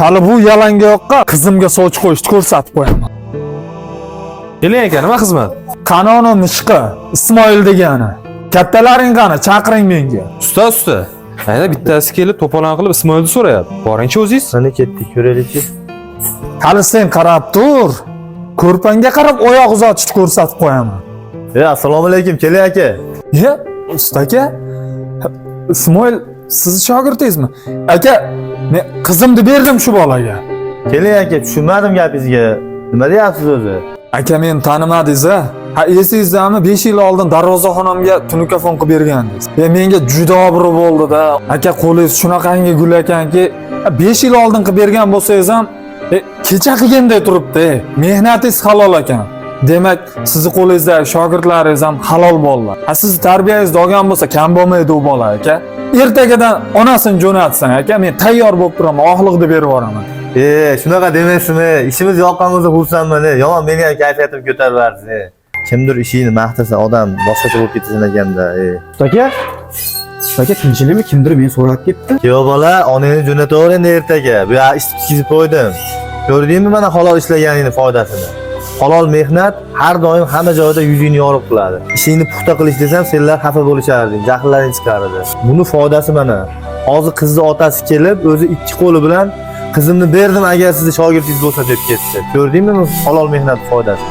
Hali bu yalangoyoqqa qizimga sovchi qo'yishni ko'rsatib qo'yaman. Keling aka, nima xizmat? Qanoni Mishqi, Ismoil degani. Kattalaring qani, chaqiring menga. Usta. Ayda bittasi kelib to'polon qilib Ismoilni so'rayapti. Boringchi o'zingiz. Qani ketdik, ko'raylikchi. Hali sen qarab tur. Ko'rpangga qarab oyoq uzatishni ko'rsatib qo'yaman. Assalomu alaykum, keling aka. Usta aka. Ismoil, siz shogirdingizmi? Aka, men qizimni berdim shu bolaga. Keling aka, tushunmadim gapingizga. Nima deyapsiz o'zi? Aka, men tanimadingiz-a? Esingizdami? 5 yil oldin darvozaxonamga tunukafon qilib bergandingiz. Menga juda obro' bo'ldi-da. Aka, qo'lingiz shunaqangi gul ekanki, 5 yil oldin qilib bergan bo'lsangiz ham, kecha qilganday turibdi. Mehnatingiz halol ekan. Demak, sizni qo'lingizdagi shogirdlaringiz ham halol bolalar. Siz tarbiyangizni olgan bo'lsa, kam bo'lmaydi u bola aka. Ertagadan onasini jo'natsin aka, men tayyor bo'lib turaman, oxliqni berib yuboraman. Shunaqa demaysizmi? Ishimiz yoqqanimizda xursandman. Yomon meni ham kayfiyatimni ko'tarib bersiz. Kimdir ishini maqtasa odam boshqacha bo'lib ketasan ekanda. Aka, tinchlikmi? Kimdir meni so'rab ketdi. Yo bola, onangni jo'nataver endi ertaga. Bu ish bitkizib qo'ydim. Ko'rdingmi mana halol ishlaganingni foydasini? Halol mehnat har doim hamma joyda yuzingni yorib qiladi. Ishingni puxta qilish desam, senlar xafa bo'lisharding, jahllaring chiqaradi. Buni foydasi mana. Hozir qizni otasi kelib, o'zi ikki qo'li bilan qizimni berdim agar sizni shogirdingiz bo'lsa deb ketdi. Ko'rdingmi halol mehnat foydasi?